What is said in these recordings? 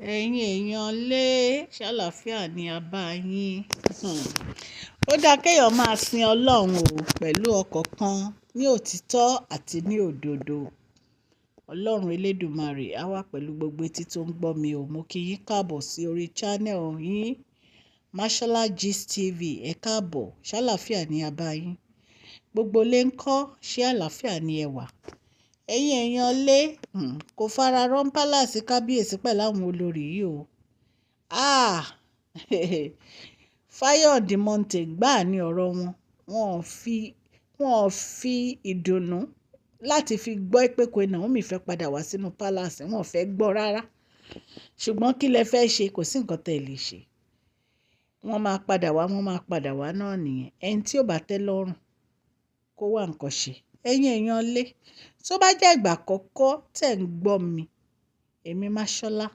Ẹ̀yin èèyàn lé ṣàlàáfíà ní abá yín. Ó dáa kéèyàn máa sin Ọlọ́run o pẹ̀lú ọkàn kan ní òtítọ́ àti ní òdodo. Ọlọ́run Elédùmarè á wà pẹ̀lú gbogbo etí tó ń gbọ́ mi o. Mo kí yín káàbọ̀ sí orí channel yín Mashola Gist TV. Ẹ káàbọ̀, ṣàlàáfíà ní abá yín. Gbogbo lé ń kọ́, ṣé àlàáfíà ni ẹ wà? Ẹ̀yin èèyàn lé kò fara rán pálàsì kábíyèsí pẹ̀lú àwọn olórí yìí o. Fire on the mountain gbáà ní ọ̀rọ̀ wọn. Wọn ò fi ìdùnnú láti fi gbọ́ pé Queen Naomi fẹ́ padà wá sínú pálàsì. Wọn ò fẹ́ gbọ́ rárá. Ṣùgbọ́n kí lẹ fẹ́ ṣe? Kò sí nǹkan tẹ́ lè ṣe. Wọ́n máa padà wá náà nìyẹn. Ẹni tí ò bá tẹ́ lọ́rùn kó wá nǹkan ṣe. Ẹ̀yin èèyàn lé, tó bá jẹ́ ìgbà àkọ́kọ́ tẹ̀ ń gbọ́ mi, èmi Mashola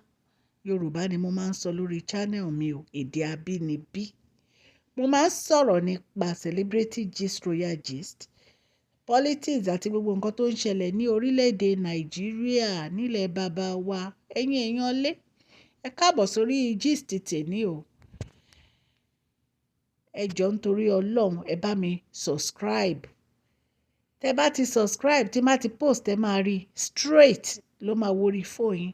Yorùbá ni mo máa ń sọ lórí channel mi o, èdè abínibí. Mo máa ń sọ̀rọ̀ nípa celebrity gist, royal gist, politics àti gbogbo nǹkan tó ń ṣẹlẹ̀ ní orílẹ̀-èdè Nàìjíríà nílẹ̀ bàbá wa. Ẹ̀yin èèyàn lé, ẹ káàbọ̀ sórí gist tèmi o. Ẹ jọ̀ọ́ nítorí Ọlọ́run ẹ bá mi subscribe. Tẹ́ bá ti subscribe, tí má ti post ẹ máa rí straight ló máa wọrí fóònù yín.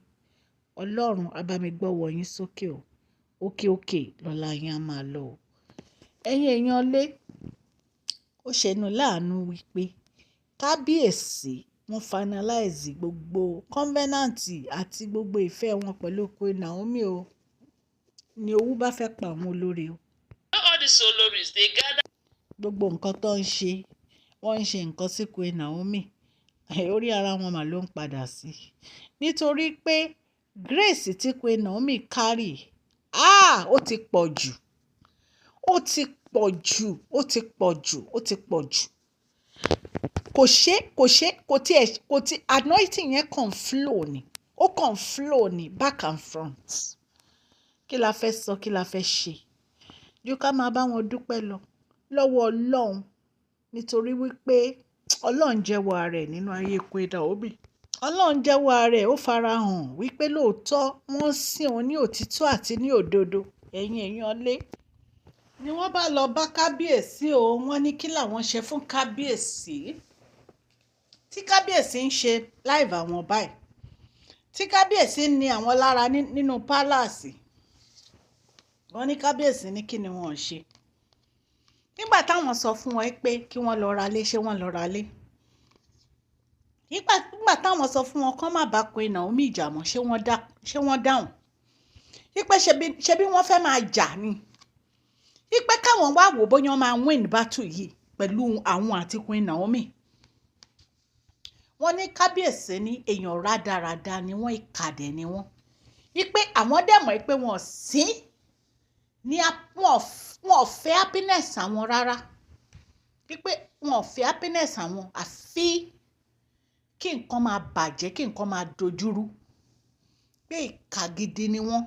Ọlọ́run á bá mi gbọ́wọ́ yín sókè o. Òkè lọ́lá yín á máa lọ o. Ẹ̀yin èèyàn lé, ó ṣẹnu láàánú wípé kábíyèsí wọ́n finalize gbogbo covenant àti gbogbo ìfẹ́ wọn pẹ̀lú Queen Naomi o. Ni owú bá fẹ́ pa àwọn olórí o. All these Oloris, they gather. Gbogbo nǹkan tó ń ṣe, wọ́n ń ṣe nǹkan sí Queen Naomi. Orí ara wọn mà ló ń padà sí. Nítorí pé grace tí Queen Naomi carry, ó ti pọ̀ jù. Kò tí anointing yẹn kàn flow ni. Ó kàn flow ni back and front. Kí la fẹ́ sọ, kí la fẹ́ ṣe? Ju ká máa bá wọn dúpẹ́ lọ́wọ́ Ọlọ́run, nítorí wípé Ọlọ́run jẹ́wọ́ ara ẹ̀ nínú ayé Queen Naomi. Ọlọ́run jẹ́wọ́ ara ẹ̀, ó farahàn wípé lóòótọ́ wọ́n sìn òun ní òtítọ́ àti ní òdodo. Ẹ̀yin èèyàn lé, ni wọ́n bá lọ bá kábíyèsí o. Wọ́n ní kí làwọn ṣe fún kábíyèsí. Tí kábíyèsí ń ṣe live àwọn báyìí, tí kábíyèsí ní àwọn lára nínú pálàsì, wọ́n ní kábíyèsí ní kí ni wọ́n ṣe. Nígbà táwọn sọ fún wọn pé kí wọ́n lọ ralé, ṣé wọ́n lọ ralé? Nígbà táwọn sọ fún wọn kán má bá Queen Naomi jà mọ́, ṣé wọ́n dáhùn? Wípé ṣe bí wọ́n fẹ́ máa jà ni. Wípé káwọn wá wò bóyá wọ́n máa win battle yìí pẹ̀lú àwọn àti Queen Naomi. Wọ́n ní kábíyèsí ní èèyàn rádaràda ni wọ́n, ìkàdẹ̀ ni wọ́n. Wípé àwọn dẹ̀ mọ̀ pé wọ́n sí ní wọn ò fẹ́ happiness àwọn rárá. Wípé wọn ò fẹ́ happiness àwọn, àfi kí nǹkan máa bàjẹ́, kí nǹkan máa dojúrú. Pé ìkà gidi ni wọ́n.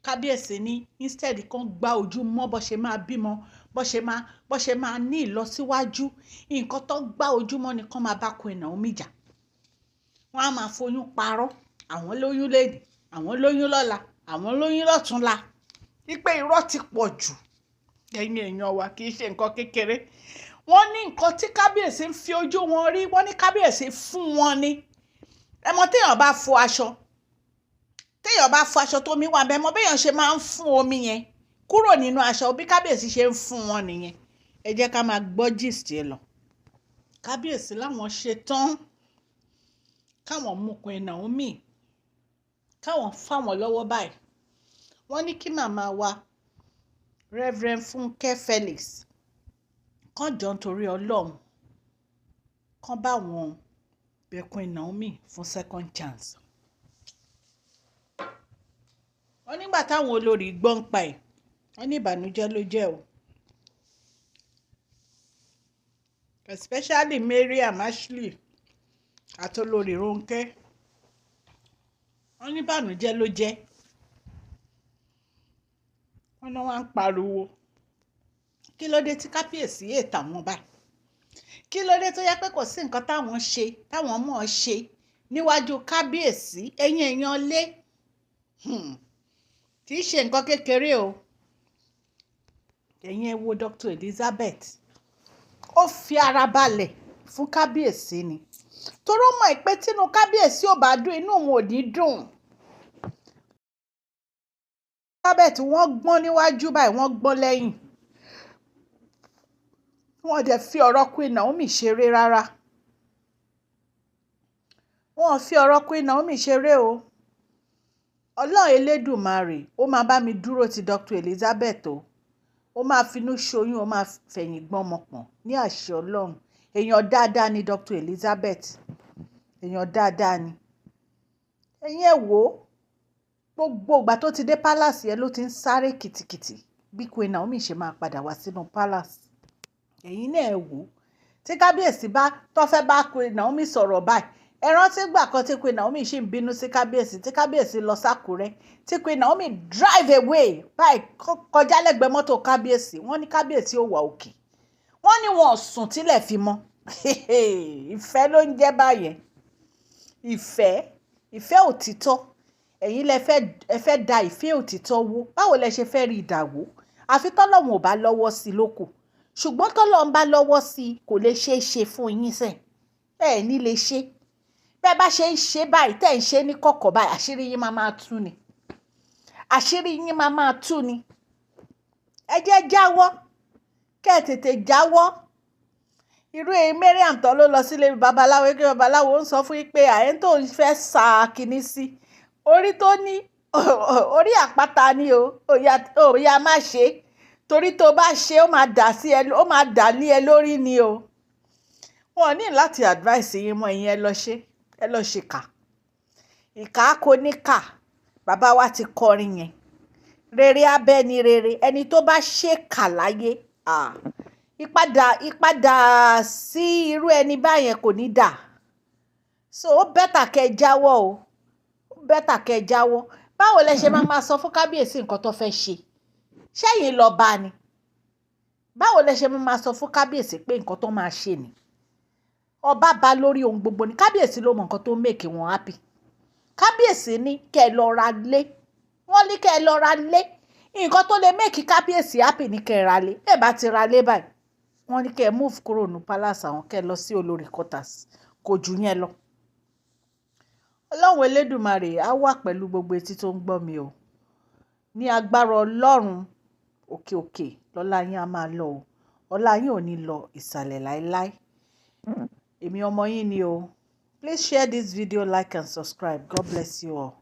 Kábíyèsí ní instead kan gbá ojú mọ́ bó ṣe máa bímọ, bó ṣe máa ní ìlọsíwájú, nǹkan tó gbá ojú mọ́ ni kán máa bá Queen Naomi jà. Wọ́n á máa foyún parọ́. Àwọn lóyún lẹ́yìn, àwọn lóyún lọ́la, àwọn lóyún lọ́túnla. Wípé irọ́ ti pọ̀ jù. Ẹ̀yin èèyàn wa, kì í ṣe nǹkan kékeré. Wọ́n ní nǹkan tí kábíyèsí ń fi ojú wọn rí, wọ́n ní kábíyèsí fún wọn ni. Ẹ mọ̀ téèyàn bá fọ aṣọ, tó mi wà bẹ́ẹ̀ mọ̀ béèyàn ṣe máa ń fún omi yẹn kúrò nínú aṣọ, bí kábíyèsí ṣe ń fún wọn nìyẹn. Ẹ jẹ́ ká máa gbọ́ gist ẹ lọ. Kábíyèsí láwọn ṣe tán káwọn mú Queen Naomi, káwọn fáwọn lọ́wọ́ báyìí. Wọ́n ní kí màmá wa Reverend Funke Felix kán jọ nítorí Ọlọ́run, kán bá wọn bẹ̀ Queen Naomi fún second chance. Wọ́n nígbà táwọn olórí gbọ́ ń pa ẹ̀, wọ́n ní ìbànújẹ́ ló jẹ́ o. Especially Mariam Ashley àti olórí Ronke. Wọ́n ní ìbànújẹ́ ló jẹ́. Wọ́n náà wá ń pariwo. Kí ló dé tí kábíyèsí ètà wọn báyìí? Kí ló dé tó yẹ pé kò sí nǹkan táwọn ṣe, táwọn mọ̀ ọ́ ṣe níwájú kábíyèsí ẹ̀yin èèyàn lé kì í ṣe nǹkan kékeré o. ẹ̀yin ẹ wo Dr. Elizabeth ó fi ara balẹ̀ fún kábíyèsí ni torí ó mọ̀ pé tínú kábíyèsí ò bá dùn inú òun ò ní dùn. Elizabeth wọ́n gbọ́n níwájú báyìí wọ́n gbọ́n lẹ́yìn wọ́n dẹ̀ fi ọ̀rọ̀ Queen Naomi ṣeré rárá. wọ́n fi ọ̀rọ̀ Queen Naomi ṣeré o. Ọlọ́run Elédùmarè ó máa bá mi dúró ti Dr. Elizabeth o. ó máa finú ṣoyún ó máa fẹ̀yìn gbọ́n ọmọ pọ̀n ní àṣẹ Ọlọ́run. èèyàn dáadáa ni Dr. Elizabeth èèyàn dáadáa ni. ẹ̀yin ẹ̀ wò ó gbogbo ìgbà tó ti dé palace yẹn ló ti ń sáré kìtìkìtì bí Queen Naomi ṣe máa padà wá sínú palace. ẹ̀yin náà ẹ̀ wò ó tí kábíyèsí bá tó fẹ́ bá Queen Naomi sọ̀rọ̀ báyìí ẹ rántí gbà kan tí Queen Naomi ṣì ń bínú sí kábíyèsí tí kábíyèsí lọ sákúrẹ́ tí Queen Naomi drive away báyìí kọjá lẹ́gbẹ̀ẹ́ mọ́tò kábíyèsí wọ́n ní kábíyèsí ò wà òkè wọ́n ní wọn ò sùn tílẹ̀ fi mọ́. ìfẹ́ ló ń jẹ́ báyẹn ìfẹ́ òtítọ́ ẹ̀yin lẹ fẹ́ da ìfẹ́ òtítọ́ wó báwo lẹ ṣe fẹ́ rí ìdàwó àfi tọ́lọ́run ò bá lọ́wọ́ sí lóko ṣùgbọ́n tọ́lọ́run bá lọ́wọ́ sí kò lè ṣeé ṣe fún yín sẹ́ẹ̀ ẹ̀ ní lè ṣe bẹ́ẹ̀ bá ṣe ń ṣe báyìí tẹ́ ń ṣe ní kọ̀kọ̀ báyìí àṣírí yín máa tú ni àṣírí yín máa tú ni. ẹ jẹ́ jáwọ́ kẹ́ ẹ tètè jáwọ́. irú Mariam tó ló lọ sílé babaláwo kí babaláwo ń sọ fún yín pé àyẹn tó ń fẹ́ sa kínní sí orí tó ní orí àpáta ni o òòyà má ṣe torí tó bá ṣe ó máa dà lé ẹ lórí ni o. wọn ní láti advice yín mọ́ ẹ̀yin ẹ lọ ṣe kà ìkà kò ní kà bàbá wa ti kọrin yẹn rere abẹ́ ni rere ẹni tó bá ṣe kà láyé ìpadà sí irú ẹni báyẹn kò ní dà so ó bẹ́tà kẹ́ jáwọ́ o bẹ́tà kẹ́ jáwọ́. báwo lẹ ṣe máa sọ fún kábíyèsí nǹkan tó fẹ́ ṣe ṣẹ́yìn lọ bá ni báwo lẹ ṣe máa sọ fún kábíyèsí pé nǹkan tó máa ṣe ni ọba bá lórí ohun gbogbo ni kábíyèsí ló mọ nǹkan tó make wọn happy kábíyèsí ní kẹ́ ẹ lọ ra lé wọ́n ní kẹ́ ẹ lọ ra lé nǹkan tó lè make kábíyèsí happy ní kẹ́ ẹ ra lé ẹ bá ti ra lé báyìí wọ́n ní kẹ́ ẹ move kúrò ní palace àwọn kẹ́ ẹ lọ sí Olori quarters kò jù yẹn lọ. Ọlọ́run Elédùmarè á wà pẹ̀lú gbogbo etí tó ń gbọ́ mi o ní agbára Ọlọ́run òkè òkè lọ́lá yín á máa lọ o ọlá yín ò ní lọ ìsàlẹ̀ láéláé. èmi ọmọ yín ni o. Please share this video, like and subscribe. God bless you all.